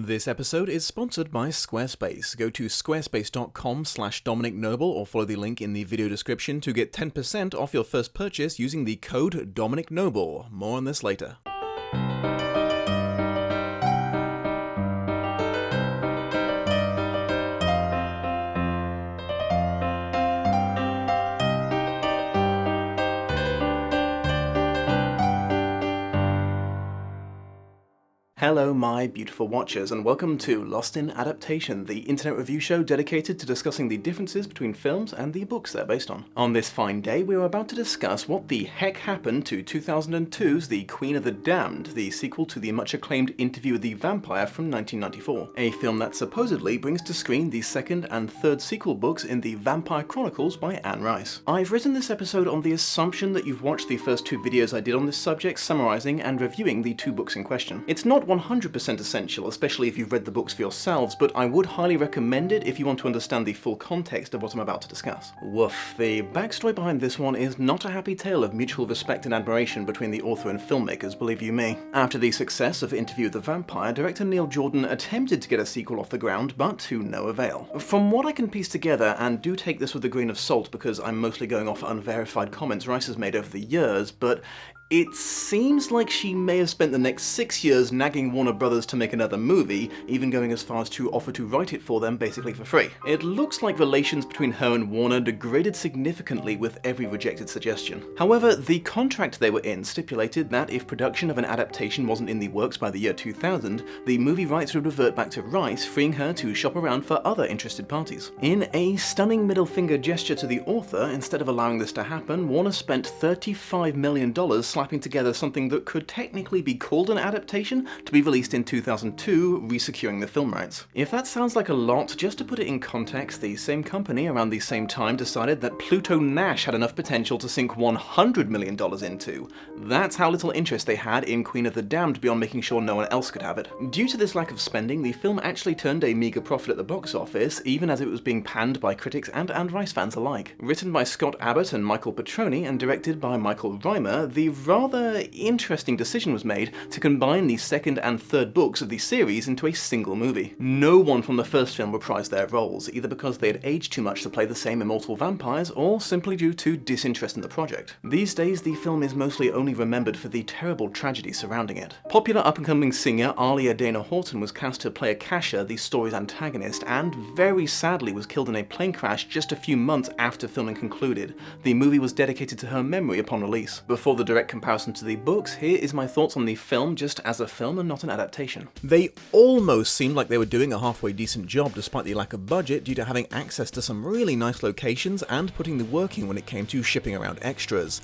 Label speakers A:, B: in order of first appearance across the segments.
A: This episode is sponsored by Squarespace. Go to squarespace.com/Dominic Noble or follow the link in the video description to get 10% off your first purchase using the code Dominic Noble. More on this later. Hello my beautiful watchers, and welcome to Lost in Adaptation, the internet review show dedicated to discussing the differences between films and the books they're based on. On this fine day, we are about to discuss what the heck happened to 2002's The Queen of the Damned, the sequel to the much acclaimed Interview with the Vampire from 1994, a film that supposedly brings to screen the second and third sequel books in the Vampire Chronicles by Anne Rice. I've written this episode on the assumption that you've watched the first two videos I did on this subject, summarizing and reviewing the two books in question. It's not 100% essential, especially if you've read the books for yourselves, but I would highly recommend it if you want to understand the full context of what I'm about to discuss. Woof. The backstory behind this one is not a happy tale of mutual respect and admiration between the author and filmmakers, believe you me. After the success of Interview with the Vampire, director Neil Jordan attempted to get a sequel off the ground, but to no avail. From what I can piece together, and do take this with a grain of salt because I'm mostly going off unverified comments Rice has made over the years, but it seems like she may have spent the next 6 years nagging Warner Brothers to make another movie, even going as far as to offer to write it for them basically for free. It looks like relations between her and Warner degraded significantly with every rejected suggestion. However, the contract they were in stipulated that if production of an adaptation wasn't in the works by the year 2000, the movie rights would revert back to Rice, freeing her to shop around for other interested parties. In a stunning middle finger gesture to the author, instead of allowing this to happen, Warner spent $35 million slapping together something that could technically be called an adaptation to be released in 2002, re-securing the film rights. If that sounds like a lot, just to put it in context, the same company around the same time decided that Pluto Nash had enough potential to sink $100 million into. That's how little interest they had in Queen of the Damned beyond making sure no one else could have it. Due to this lack of spending, the film actually turned a meager profit at the box office, even as it was being panned by critics and Rice fans alike. Written by Scott Abbott and Michael Patronage and directed by Michael Reimer, the rather interesting decision was made to combine the second and third books of the series into a single movie. No one from the first film reprised their roles, either because they had aged too much to play the same immortal vampires, or simply due to disinterest in the project. These days, the film is mostly only remembered for the terrible tragedy surrounding it. Popular up-and-coming singer Alia Horton was cast to play Akasha, the story's antagonist, and very sadly was killed in a plane crash just a few months after filming concluded. The movie was dedicated to her memory upon release. Before the direct comparison to the books, here is my thoughts on the film just as a film and not an adaptation. They almost seemed like they were doing a halfway decent job despite the lack of budget due to having access to some really nice locations and putting the work in when it came to shipping around extras.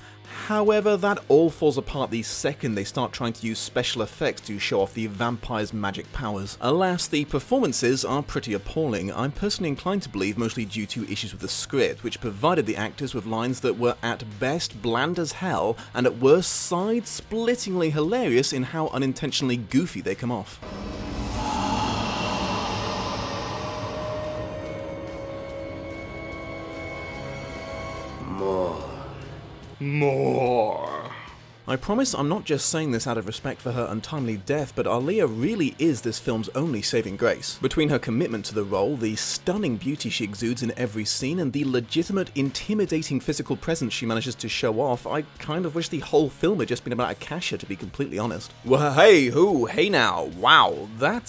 A: However, that all falls apart the second they start trying to use special effects to show off the vampire's magic powers. Alas, the performances are pretty appalling. I'm personally inclined to believe mostly due to issues with the script, which provided the actors with lines that were at best bland as hell, and at worst side-splittingly hilarious in how unintentionally goofy they come off. More. I promise I'm not just saying this out of respect for her untimely death, but Alia really is this film's only saving grace. Between her commitment to the role, the stunning beauty she exudes in every scene, and the legitimate, intimidating physical presence she manages to show off, I kind of wish the whole film had just been about Akasha, to be completely honest. Well, hey now, wow, that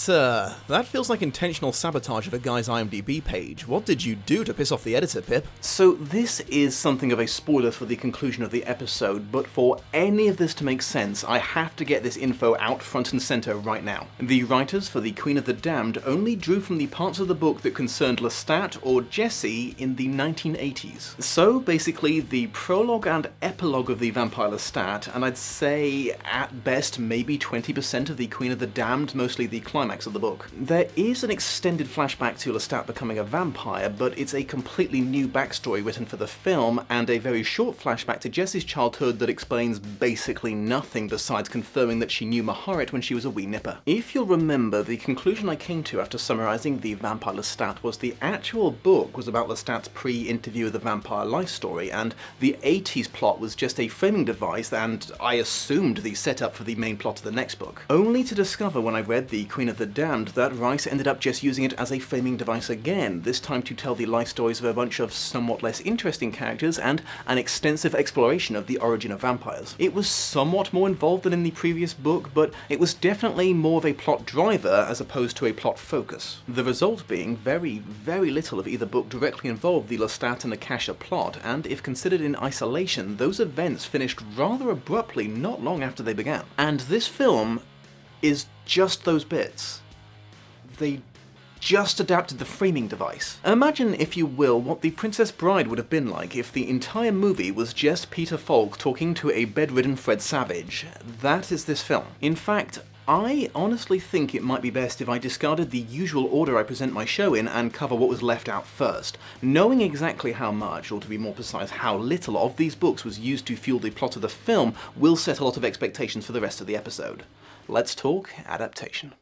A: feels like intentional sabotage of a guy's IMDb page. What did you do to piss off the editor, Pip? So this is something of a spoiler for the conclusion of the episode, but for any of this to make sense, I have to get this info out front and center right now. The writers for The Queen of the Damned only drew from the parts of the book that concerned Lestat or Jesse in the 1980s. So basically the prologue and epilogue of the vampire Lestat, and I'd say at best maybe 20% of The Queen of the Damned, mostly the climax of the book. There is an extended flashback to Lestat becoming a vampire, but it's a completely new backstory written for the film, and a very short flashback to Jesse's childhood that explains basically basically nothing besides confirming that she knew Maharet when she was a wee nipper. If you'll remember, the conclusion I came to after summarising the vampire Lestat was the actual book was about Lestat's pre-interview of the vampire life story, and the 80s plot was just a framing device and I assumed the setup for the main plot of the next book. Only to discover when I read The Queen of the Damned that Rice ended up just using it as a framing device again, this time to tell the life stories of a bunch of somewhat less interesting characters and an extensive exploration of the origin of vampires. It was somewhat more involved than in the previous book, but it was definitely more of a plot driver as opposed to a plot focus. The result being very, very little of either book directly involved the Lestat and Akasha plot, and if considered in isolation, those events finished rather abruptly not long after they began. And this film is just those bits. They just adapted the framing device. Imagine, if you will, what The Princess Bride would have been like if the entire movie was just Peter Falk talking to a bedridden Fred Savage. That is this film. In fact, I honestly think it might be best if I discarded the usual order I present my show in and cover what was left out first. Knowing exactly how much, or to be more precise, how little of these books was used to fuel the plot of the film will set a lot of expectations for the rest of the episode. Let's talk adaptation.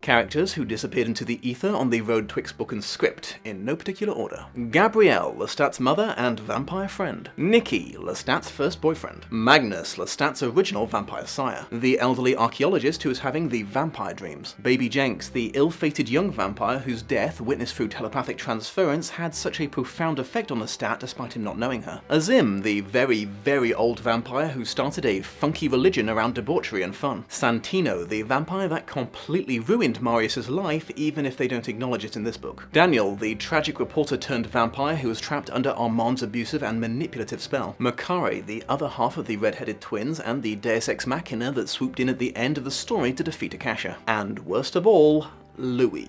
A: Characters who disappeared into the ether on the road twixt book and script, in no particular order. Gabrielle, Lestat's mother and vampire friend. Nicky, Lestat's first boyfriend. Magnus, Lestat's original vampire sire. The elderly archaeologist who is having the vampire dreams. Baby Jenks, the ill-fated young vampire whose death, witnessed through telepathic transference, had such a profound effect on Lestat despite him not knowing her. Azim, the very, very old vampire who started a funky religion around debauchery and fun. Santino, the vampire that completely ruined Marius' life, even if they don't acknowledge it in this book. Daniel, the tragic reporter turned vampire who was trapped under Armand's abusive and manipulative spell. Makari, the other half of the red-headed twins and the deus ex machina that swooped in at the end of the story to defeat Akasha. And worst of all, Louis.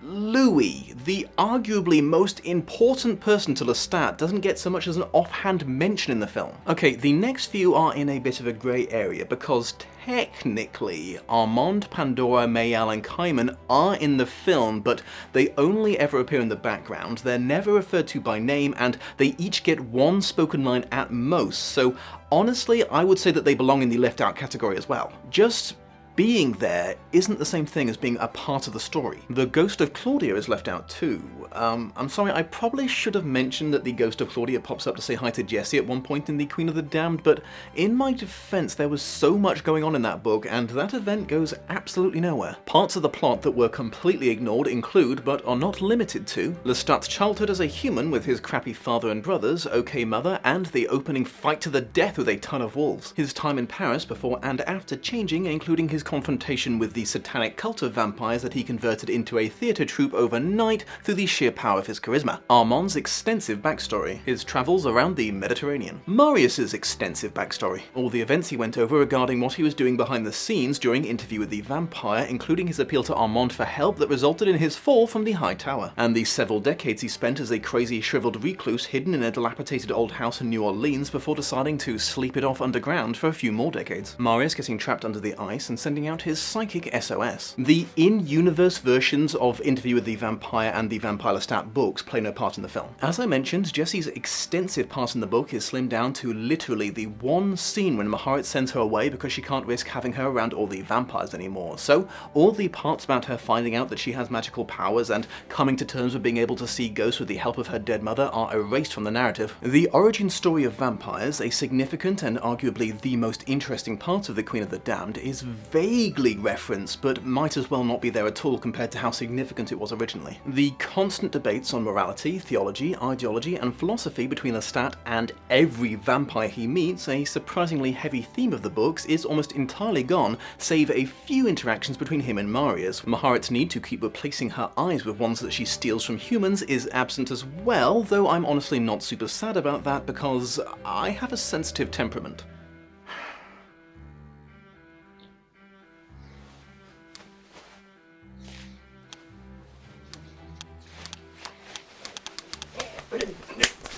A: Louis, the arguably most important person to Lestat, doesn't get so much as an offhand mention in the film. Okay, the next few are in a bit of a grey area because technically Armand, Pandora, Mayal and Kaiman are in the film, but they only ever appear in the background, they're never referred to by name, and they each get one spoken line at most, so honestly I would say that they belong in the left out category as well. Just being there isn't the same thing as being a part of the story. The ghost of Claudia is left out too. I'm sorry, I probably should have mentioned that the ghost of Claudia pops up to say hi to Jessie at one point in The Queen of the Damned, but in my defense there was so much going on in that book and that event goes absolutely nowhere. Parts of the plot that were completely ignored include, but are not limited to, Lestat's childhood as a human with his crappy father and brothers, okay mother, and the opening fight to the death with a ton of wolves. His time in Paris before and after changing, including his confrontation with the satanic cult of vampires that he converted into a theatre troupe overnight through the sheer power of his charisma. Armand's extensive backstory, his travels around the Mediterranean. Marius's extensive backstory, all the events he went over regarding what he was doing behind the scenes during Interview with the Vampire, including his appeal to Armand for help that resulted in his fall from the high tower, and the several decades he spent as a crazy shriveled recluse hidden in a dilapidated old house in New Orleans before deciding to sleep it off underground for a few more decades. Marius getting trapped under the ice and sending out his psychic SOS. The in-universe versions of Interview with the Vampire and the Vampire Lestat books play no part in the film. As I mentioned, Jessie's extensive part in the book is slimmed down to literally the one scene when Maharet sends her away because she can't risk having her around all the vampires anymore. So all the parts about her finding out that she has magical powers and coming to terms with being able to see ghosts with the help of her dead mother are erased from the narrative. The origin story of vampires, a significant and arguably the most interesting part of The Queen of the Damned, is vaguely referenced, but might as well not be there at all compared to how significant it was originally. The constant debates on morality, theology, ideology, and philosophy between Lestat and every vampire he meets, a surprisingly heavy theme of the books, is almost entirely gone, save a few interactions between him and Marius. Maharet's need to keep replacing her eyes with ones that she steals from humans is absent as well, though I'm honestly not super sad about that because I have a sensitive temperament.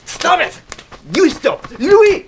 B: Stop it! You stop! Louis!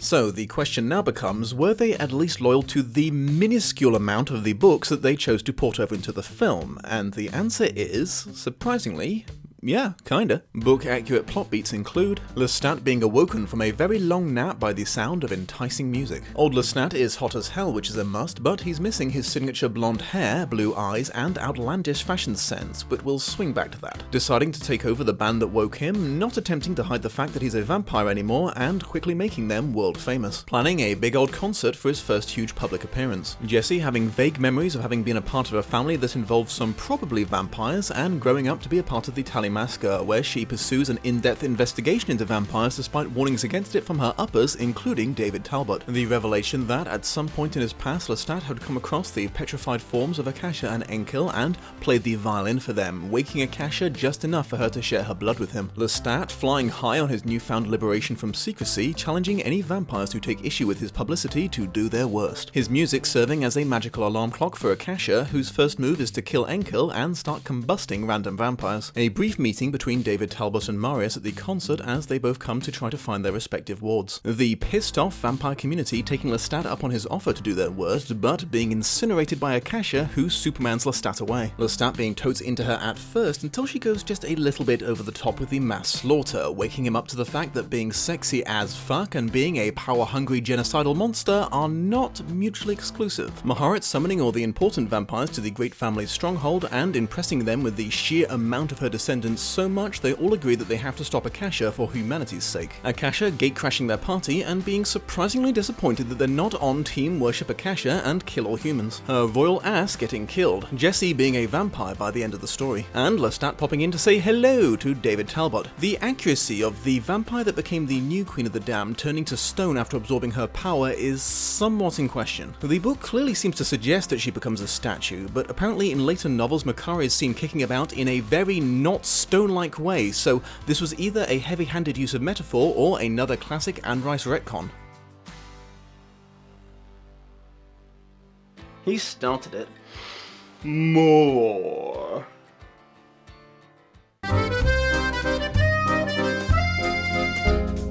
A: So the question now becomes, were they at least loyal to the minuscule amount of the books that they chose to port over into the film? And the answer is, surprisingly, yeah, kinda. Book-accurate plot beats include Lestat being awoken from a very long nap by the sound of enticing music. Old Lestat is hot as hell, which is a must, but he's missing his signature blonde hair, blue eyes, and outlandish fashion sense, but we'll swing back to that. Deciding to take over the band that woke him, not attempting to hide the fact that he's a vampire anymore, and quickly making them world famous. Planning a big old concert for his first huge public appearance. Jessie having vague memories of having been a part of a family that involved some probably vampires, and growing up to be a part of the Masker, where she pursues an in-depth investigation into vampires despite warnings against it from her uppers, including David Talbot. The revelation that, at some point in his past, Lestat had come across the petrified forms of Akasha and Enkel and played the violin for them, waking Akasha just enough for her to share her blood with him. Lestat, flying high on his newfound liberation from secrecy, challenging any vampires who take issue with his publicity to do their worst. His music serving as a magical alarm clock for Akasha, whose first move is to kill Enkel and start combusting random vampires. A brief meeting between David Talbot and Marius at the concert as they both come to try to find their respective wards. The pissed-off vampire community taking Lestat up on his offer to do their worst, but being incinerated by Akasha, who Supermans Lestat away. Lestat being totes into her at first until she goes just a little bit over the top with the mass slaughter, waking him up to the fact that being sexy as fuck and being a power-hungry genocidal monster are not mutually exclusive. Maharet summoning all the important vampires to the Great Family's stronghold and impressing them with the sheer amount of her descendants so much they all agree that they have to stop Akasha for humanity's sake. Akasha gate-crashing their party and being surprisingly disappointed that they're not on Team Worship Akasha and kill all humans. Her royal ass getting killed, Jessie being a vampire by the end of the story, and Lestat popping in to say hello to David Talbot. The accuracy of the vampire that became the new Queen of the Damned turning to stone after absorbing her power is somewhat in question. The book clearly seems to suggest that she becomes a statue, but apparently in later novels Makari is seen kicking about in a very not stone-like way, so this was either a heavy-handed use of metaphor or another classic Anne Rice retcon.
B: He started it. More.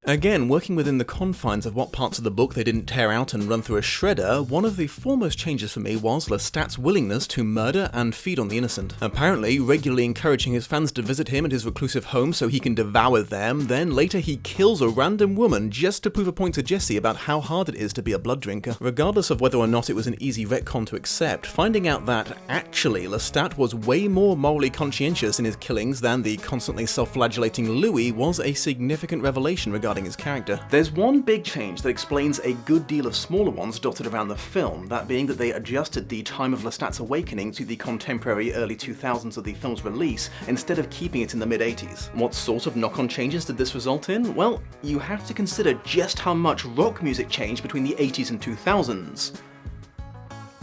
A: Again, working within the confines of what parts of the book they didn't tear out and run through a shredder, one of the foremost changes for me was Lestat's willingness to murder and feed on the innocent. Apparently, regularly encouraging his fans to visit him at his reclusive home so he can devour them, then later he kills a random woman just to prove a point to Jessie about how hard it is to be a blood drinker. Regardless of whether or not it was an easy retcon to accept, finding out that, actually, Lestat was way more morally conscientious in his killings than the constantly self-flagellating Louis was a significant revelation regarding his character.
B: There's one big change that explains a good deal of smaller ones dotted around the film, that being that they adjusted the time of Lestat's awakening to the contemporary early 2000s of the film's release, instead of keeping it in the mid-80s. What sort of knock-on changes did this result in? Well, you have to consider just how much rock music changed between the 80s and 2000s.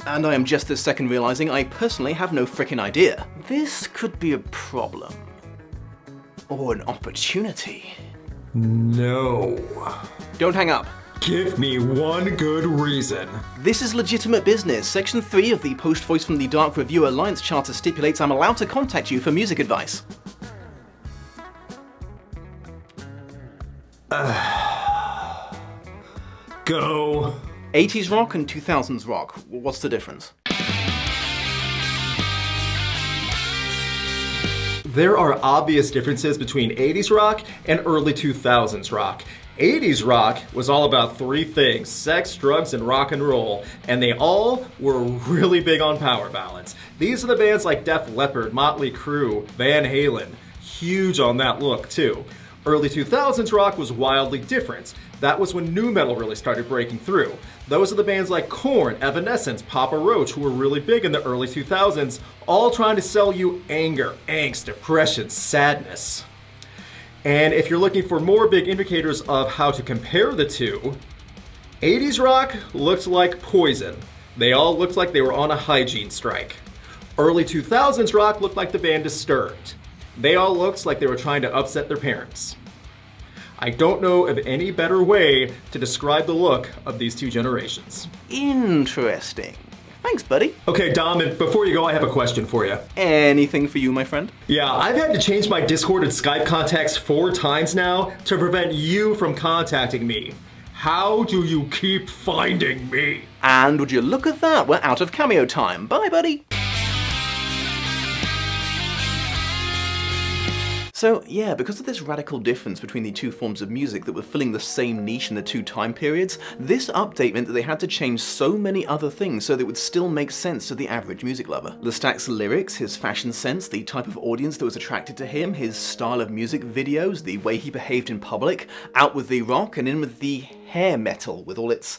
B: And I am just this second realizing I personally have no frickin' idea. This could be a problem. Or an opportunity.
C: No.
B: Don't hang up.
C: Give me one good reason.
B: This is legitimate business. Section 3 of the Post Voice from the Dark Review Alliance Charter stipulates I'm allowed to contact you for music advice.
C: Go.
B: 80s rock and 2000s rock. What's the difference?
C: There are obvious differences between 80s rock and early 2000s rock. 80s rock was all about three things: sex, drugs, and rock and roll, and they all were really big on power ballads. These are the bands like Def Leppard, Motley Crue, Van Halen, huge on that look too. Early 2000s rock was wildly different. That was when nu metal really started breaking through. Those are the bands like Korn, Evanescence, Papa Roach, who were really big in the early 2000s, all trying to sell you anger, angst, depression, sadness. And if you're looking for more big indicators of how to compare the two, 80s rock looked like Poison. They all looked like they were on a hygiene strike. Early 2000s rock looked like the band Disturbed. They all looked like they were trying to upset their parents. I don't know of any better way to describe the look of these two generations.
B: Interesting. Thanks, buddy.
C: Okay, Dom, and before you go, I have a question for you.
B: Anything for you, my friend?
C: Yeah, I've had to change my Discord and Skype contacts 4 times now to prevent you from contacting me. How do you keep finding me?
B: And would you look at that, we're out of cameo time. Bye, buddy! So yeah, because of this radical difference between the two forms of music that were filling the same niche in the two time periods, this update meant that they had to change so many other things so that it would still make sense to the average music lover. Lestat's lyrics, his fashion sense, the type of audience that was attracted to him, his style of music videos, the way he behaved in public, out with the rock and in with the hair metal with all its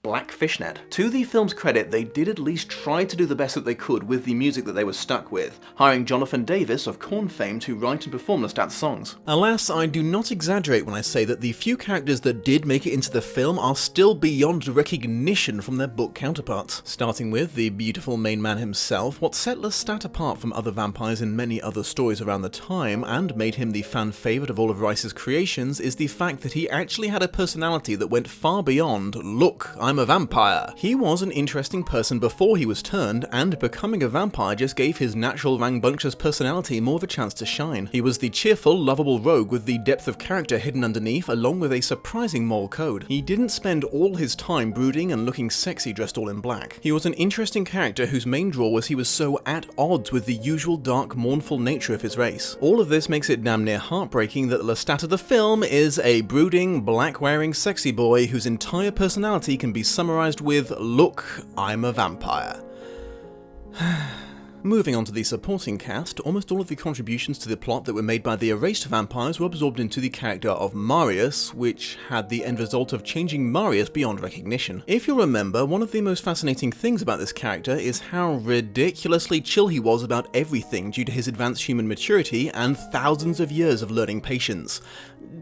B: black fishnet. To the film's credit, they did at least try to do the best that they could with the music that they were stuck with, hiring Jonathan Davis of Korn fame to write and perform Lestat's songs.
A: Alas, I do not exaggerate when I say that the few characters that did make it into the film are still beyond recognition from their book counterparts. Starting with the beautiful main man himself, what set Lestat apart from other vampires in many other stories around the time, and made him the fan favourite of all of Rice's creations, is the fact that he actually had a personality that went far beyond, "Look, I'm a vampire." He was an interesting person before he was turned, and becoming a vampire just gave his natural rambunctious personality more of a chance to shine. He was the cheerful, lovable rogue with the depth of character hidden underneath, along with a surprising moral code. He didn't spend all his time brooding and looking sexy dressed all in black. He was an interesting character whose main draw was he was so at odds with the usual dark, mournful nature of his race. All of this makes it damn near heartbreaking that Lestat of the film is a brooding, black-wearing sexy boy whose entire personality can be summarized with, "Look, I'm a vampire." Moving on to the supporting cast, almost all of the contributions to the plot that were made by the erased vampires were absorbed into the character of Marius, which had the end result of changing Marius beyond recognition. If you'll remember, one of the most fascinating things about this character is how ridiculously chill he was about everything due to his advanced human maturity and thousands of years of learning patience.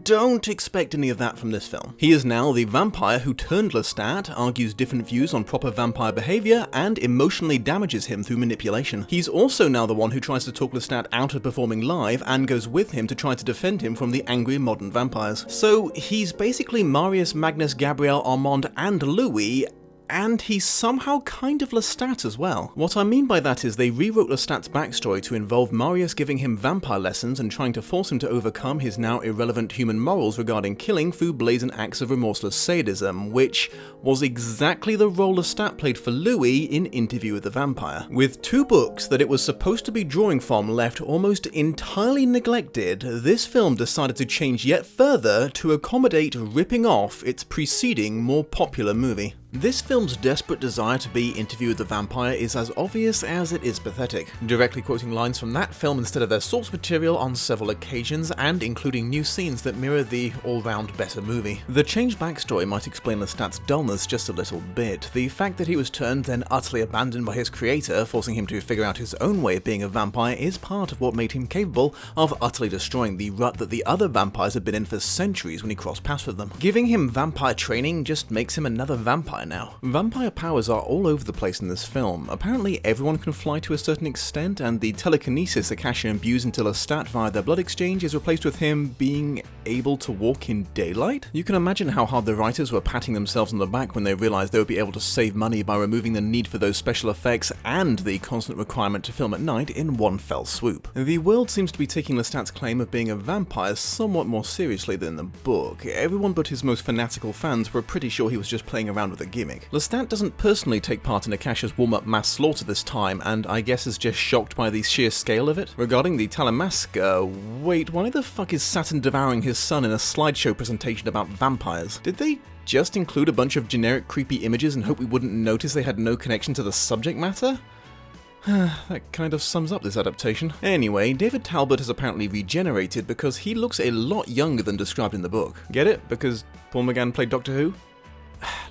A: Don't expect any of that from this film. He is now the vampire who turned Lestat, argues different views on proper vampire behavior, and emotionally damages him through manipulation. He's also now the one who tries to talk Lestat out of performing live and goes with him to try to defend him from the angry modern vampires. So he's basically Marius, Magnus, Gabriel, Armand, and Louis, and he's somehow kind of Lestat as well. What I mean by that is they rewrote Lestat's backstory to involve Marius giving him vampire lessons and trying to force him to overcome his now irrelevant human morals regarding killing through blazing acts of remorseless sadism, which was exactly the role Lestat played for Louis in Interview with the Vampire. With two books that it was supposed to be drawing from left almost entirely neglected, this film decided to change yet further to accommodate ripping off its preceding, more popular movie. This film's desperate desire to be Interview with the Vampire is as obvious as it is pathetic, directly quoting lines from that film instead of their source material on several occasions, and including new scenes that mirror the all-round better movie. The changed backstory might explain Lestat's dullness just a little bit. The fact that he was turned then utterly abandoned by his creator, forcing him to figure out his own way of being a vampire, is part of what made him capable of utterly destroying the rut that the other vampires had been in for centuries when he crossed paths with them. Giving him vampire training just makes him another vampire now. Vampire powers are all over the place in this film. Apparently everyone can fly to a certain extent, and the telekinesis Akasha imbues into Lestat via their blood exchange is replaced with him being able to walk in daylight? You can imagine how hard the writers were patting themselves on the back when they realized they would be able to save money by removing the need for those special effects and the constant requirement to film at night in one fell swoop. The world seems to be taking Lestat's claim of being a vampire somewhat more seriously than the book. Everyone but his most fanatical fans were pretty sure he was just playing around with a gimmick. Lestat doesn't personally take part in Akasha's warm-up mass slaughter this time, and I guess is just shocked by the sheer scale of it. Regarding the Talamasca, wait, why the fuck is Saturn devouring his son in a slideshow presentation about vampires? Did they just include a bunch of generic creepy images and hope we wouldn't notice they had no connection to the subject matter? That kind of sums up this adaptation. Anyway, David Talbot has apparently regenerated because he looks a lot younger than described in the book. Get it? Because Paul McGann played Doctor Who?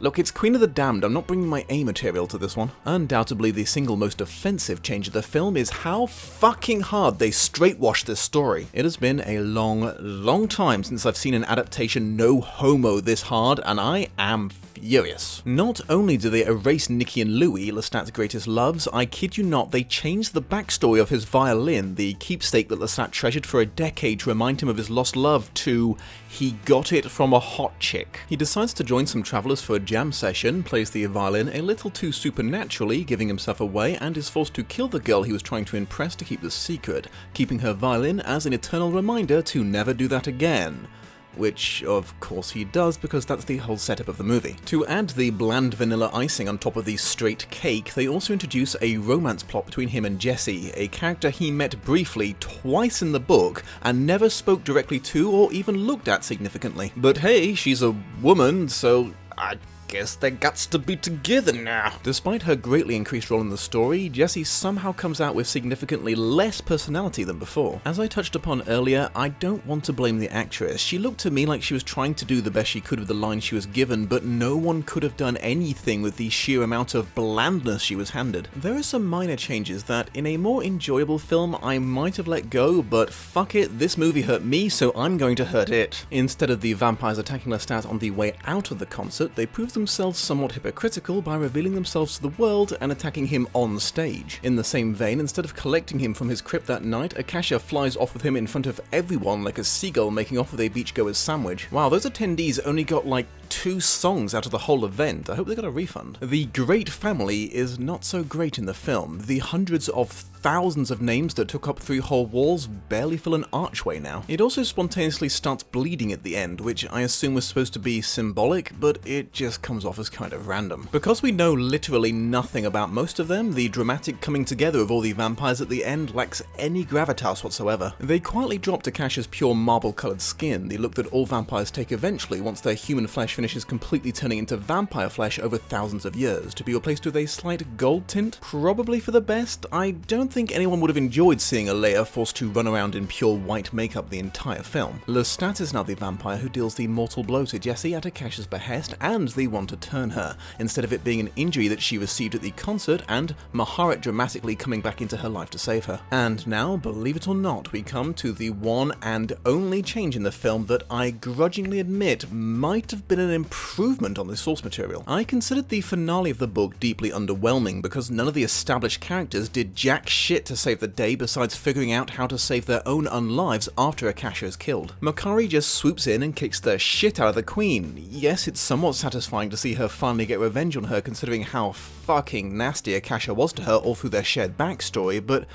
A: Look, it's Queen of the Damned, I'm not bringing my A material to this one. Undoubtedly the single most offensive change of the film is how fucking hard they straight-washed this story. It has been a long time since I've seen an adaptation no homo this hard, and I am furious. Not only do they erase Nicky and Louis, Lestat's greatest loves, I kid you not, they changed the backstory of his violin, the keepsake that Lestat treasured for a decade to remind him of his lost love, to he got it from a hot chick. He decides to join some travelers for a jam session, plays the violin a little too supernaturally, giving himself away, and is forced to kill the girl he was trying to impress to keep the secret, keeping her violin as an eternal reminder to never do that again.
B: which of course he does because that's the whole setup of the movie. To add the bland vanilla icing on top of the straight cake, they also introduce a romance plot between him and Jessie, a character he met briefly twice in the book and never spoke directly to or even looked at significantly. But hey, she's a woman, so I guess they gots to be together now. Despite her greatly increased role in the story, Jessie somehow comes out with significantly less personality than before. As I touched upon earlier, I don't want to blame the actress. She looked to me like she was trying to do the best she could with the lines she was given, but no one could have done anything with the sheer amount of blandness she was handed. There are some minor changes that, in a more enjoyable film, I might have let go, but fuck it, this movie hurt me, so I'm going to hurt it. Instead of the vampires attacking Lestat on the way out of the concert, they proved themselves somewhat hypocritical by revealing themselves to the world and attacking him on stage. In the same vein, instead of collecting him from his crypt that night, Akasha flies off with him in front of everyone like a seagull making off with a beachgoer's sandwich. Wow, those attendees only got like 2 songs out of the whole event. I hope they got a refund. The great family is not so great in the film. The hundreds of thousands of names that took up 3 whole walls barely fill an archway now. It also spontaneously starts bleeding at the end, which I assume was supposed to be symbolic, but it just comes off as kind of random. Because we know literally nothing about most of them, the dramatic coming together of all the vampires at the end lacks any gravitas whatsoever. They quietly dropped Akasha's pure marble-coloured skin, the look that all vampires take eventually once their human flesh finishes completely turning into vampire flesh over thousands of years, to be replaced with a slight gold tint, probably for the best. I don't think anyone would have enjoyed seeing Alia forced to run around in pure white makeup the entire film. Lestat is now the vampire who deals the mortal blow to Jessie at Akasha's behest and the one to turn her, instead of it being an injury that she received at the concert and Maharet dramatically coming back into her life to save her. And now, believe it or not, we come to the one and only change in the film that I grudgingly admit might have been an improvement on the source material. I considered the finale of the book deeply underwhelming because none of the established characters did jack shit to save the day besides figuring out how to save their own unlives after Akasha is killed. Makari just swoops in and kicks the shit out of the queen. Yes, it's somewhat satisfying to see her finally get revenge on her considering how fucking nasty Akasha was to her all through their shared backstory, but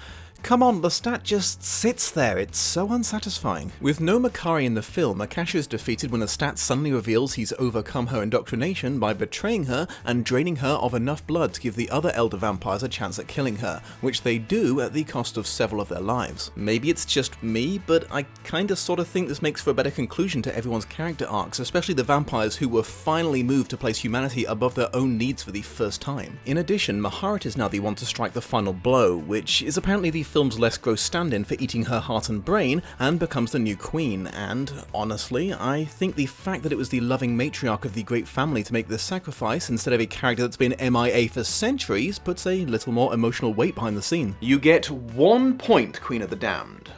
B: come on, Lestat just sits there, it's so unsatisfying. With no Makari in the film, Akasha is defeated when Lestat suddenly reveals he's overcome her indoctrination by betraying her and draining her of enough blood to give the other elder vampires a chance at killing her, which they do at the cost of several of their lives. Maybe it's just me, but I kinda sorta think this makes for a better conclusion to everyone's character arcs, especially the vampires who were finally moved to place humanity above their own needs for the first time. In addition, Maharet is now the one to strike the final blow, which is apparently the film's less gross stand-in for eating her heart and brain, and becomes the new queen, and honestly, I think the fact that it was the loving matriarch of the great family to make this sacrifice instead of a character that's been MIA for centuries puts a little more emotional weight behind the scene. You get 1 point, Queen of the Damned.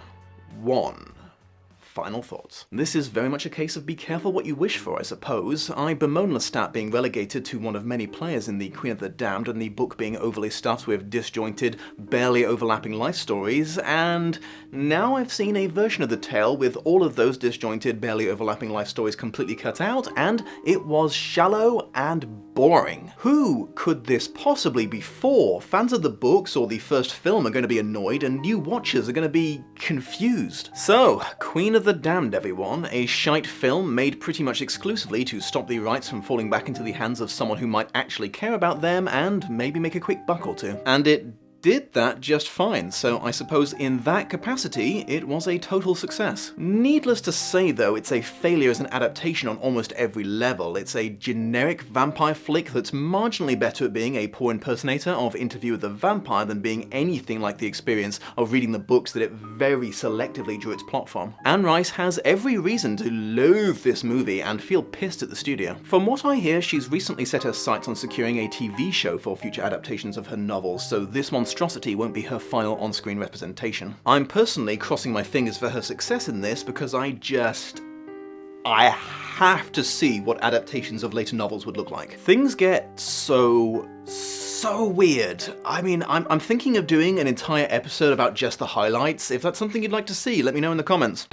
B: 1. Final thoughts. This is very much a case of be careful what you wish for, I suppose. I bemoan Lestat being relegated to one of many players in the Queen of the Damned and the book being overly stuffed with disjointed, barely overlapping life stories, and now I've seen a version of the tale with all of those disjointed, barely overlapping life stories completely cut out, and it was shallow and boring. Who could this possibly be for? Fans of the books or the first film are going to be annoyed, and new watchers are going to be confused. So, Queen of the Damned, everyone, a shite film made pretty much exclusively to stop the rights from falling back into the hands of someone who might actually care about them and maybe make a quick buck or two. And it did that just fine, so I suppose in that capacity, it was a total success. Needless to say though, it's a failure as an adaptation on almost every level. It's a generic vampire flick that's marginally better at being a poor impersonator of Interview with the Vampire than being anything like the experience of reading the books that it very selectively drew its plot from. Anne Rice has every reason to loathe this movie and feel pissed at the studio. From what I hear, she's recently set her sights on securing a TV show for future adaptations of her novels, so this monstrosity won't be her final on-screen representation. I'm personally crossing my fingers for her success in this because I have to see what adaptations of later novels would look like. Things get so weird. I mean, I'm thinking of doing an entire episode about just the highlights. If that's something you'd like to see, let me know in the comments.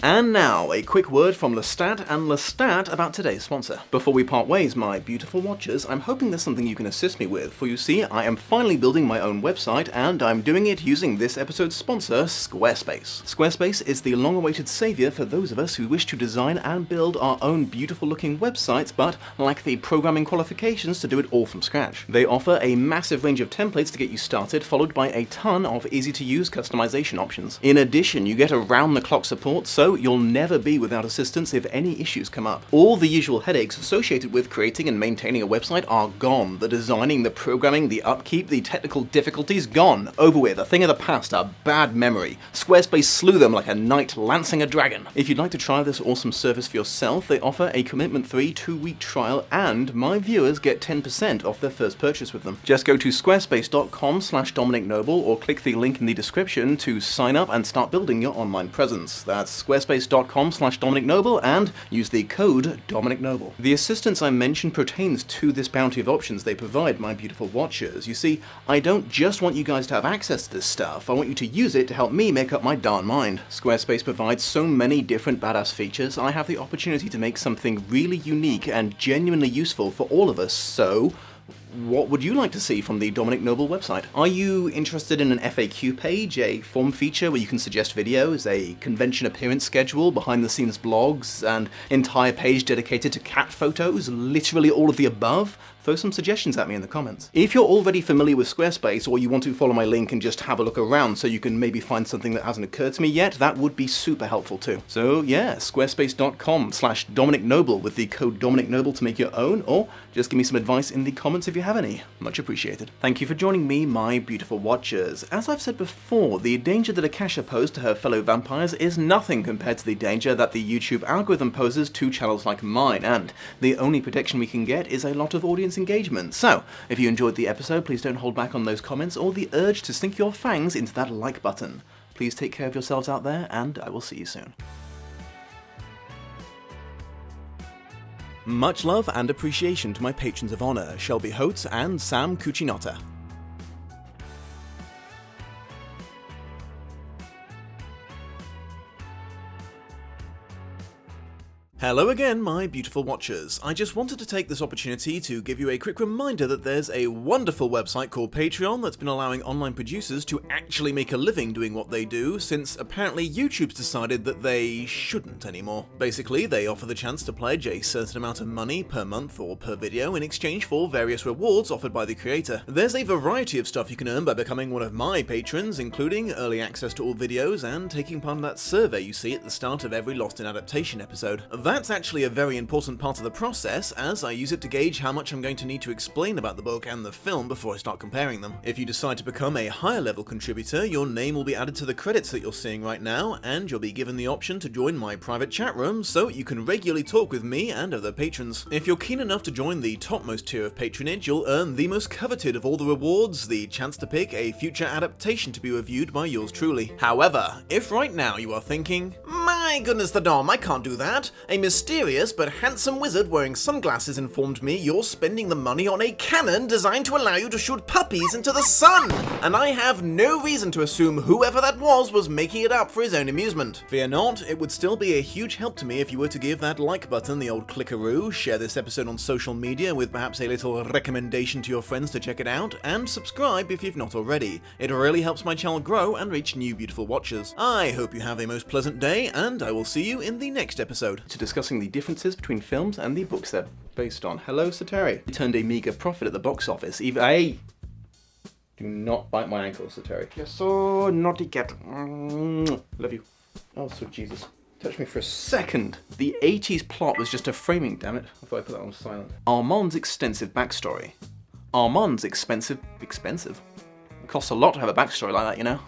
B: And now, a quick word from Lestat and Lestat about today's sponsor. Before we part ways, my beautiful watchers, I'm hoping there's something you can assist me with, for you see, I am finally building my own website, and I'm doing it using this episode's sponsor, Squarespace. Squarespace is the long-awaited savior for those of us who wish to design and build our own beautiful-looking websites, but lack the programming qualifications to do it all from scratch. They offer a massive range of templates to get you started, followed by a ton of easy-to-use customization options. In addition, you get around-the-clock support, so you'll never be without assistance if any issues come up. All the usual headaches associated with creating and maintaining a website are gone. The designing, the programming, the upkeep, the technical difficulties, gone. Over with. A thing of the past, a bad memory. Squarespace slew them like a knight lancing a dragon. If you'd like to try this awesome service for yourself, they offer a commitment-free 2-week trial, and my viewers get 10% off their first purchase with them. Just go to squarespace.com/Dominic Noble or click the link in the description to sign up and start building your online presence. That's squarespace.com/Dominic Noble and use the code Dominic Noble. The assistance I mentioned pertains to this bounty of options they provide, my beautiful watchers. You see, I don't just want you guys to have access to this stuff, I want you to use it to help me make up my darn mind. Squarespace provides so many different badass features, I have the opportunity to make something really unique and genuinely useful for all of us, so what would you like to see from the Dominic Noble website? Are you interested in an FAQ page, a form feature where you can suggest videos, a convention appearance schedule, behind-the-scenes blogs, and entire page dedicated to cat photos, literally all of the above? Throw some suggestions at me in the comments. If you're already familiar with Squarespace, or you want to follow my link and just have a look around so you can maybe find something that hasn't occurred to me yet, that would be super helpful too. So yeah, squarespace.com/Dominic Noble with the code Dominic Noble to make your own, or just give me some advice in the comments if you have any. Much appreciated. Thank you for joining me, my beautiful watchers. As I've said before, the danger that Akasha posed to her fellow vampires is nothing compared to the danger that the YouTube algorithm poses to channels like mine, and the only protection we can get is a lot of audience engagement. So, if you enjoyed the episode, please don't hold back on those comments or the urge to sink your fangs into that like button. Please take care of yourselves out there, and I will see you soon. Much love and appreciation to my patrons of honor, Shelby Holtz and Sam Cucinotta. Hello again, my beautiful watchers. I just wanted to take this opportunity to give you a quick reminder that there's a wonderful website called Patreon that's been allowing online producers to actually make a living doing what they do, since apparently YouTube's decided that they shouldn't anymore. Basically, they offer the chance to pledge a certain amount of money per month or per video in exchange for various rewards offered by the creator. There's a variety of stuff you can earn by becoming one of my patrons, including early access to all videos and taking part in that survey you see at the start of every Lost in Adaptation episode. That's actually a very important part of the process, as I use it to gauge how much I'm going to need to explain about the book and the film before I start comparing them. If you decide to become a higher level contributor, your name will be added to the credits that you're seeing right now, and you'll be given the option to join my private chat room so you can regularly talk with me and other patrons. If you're keen enough to join the topmost tier of patronage, you'll earn the most coveted of all the rewards, the chance to pick a future adaptation to be reviewed by yours truly. However, if right now you are thinking, my goodness the Dom, I can't do that. A mysterious but handsome wizard wearing sunglasses informed me you're spending the money on a cannon designed to allow you to shoot puppies into the sun, and I have no reason to assume whoever that was making it up for his own amusement. Fear not, it would still be a huge help to me if you were to give that like button the old clickaroo, share this episode on social media with perhaps a little recommendation to your friends to check it out, and subscribe if you've not already. It really helps my channel grow and reach new beautiful watchers. I hope you have a most pleasant day, and I will see you in the next episode. To discussing the differences between films and the books they're based on. Hello, Sateri. He turned a meager profit at the box office. Hey! Do not bite my ankle, Sateri. You're so naughty, cat. Love you. Oh, sweet Jesus. Touch me for a second. The 80s plot was just a framing, damn it. I thought I put that on silent. Armand's extensive backstory. Armand's expensive? It costs a lot to have a backstory like that, you know?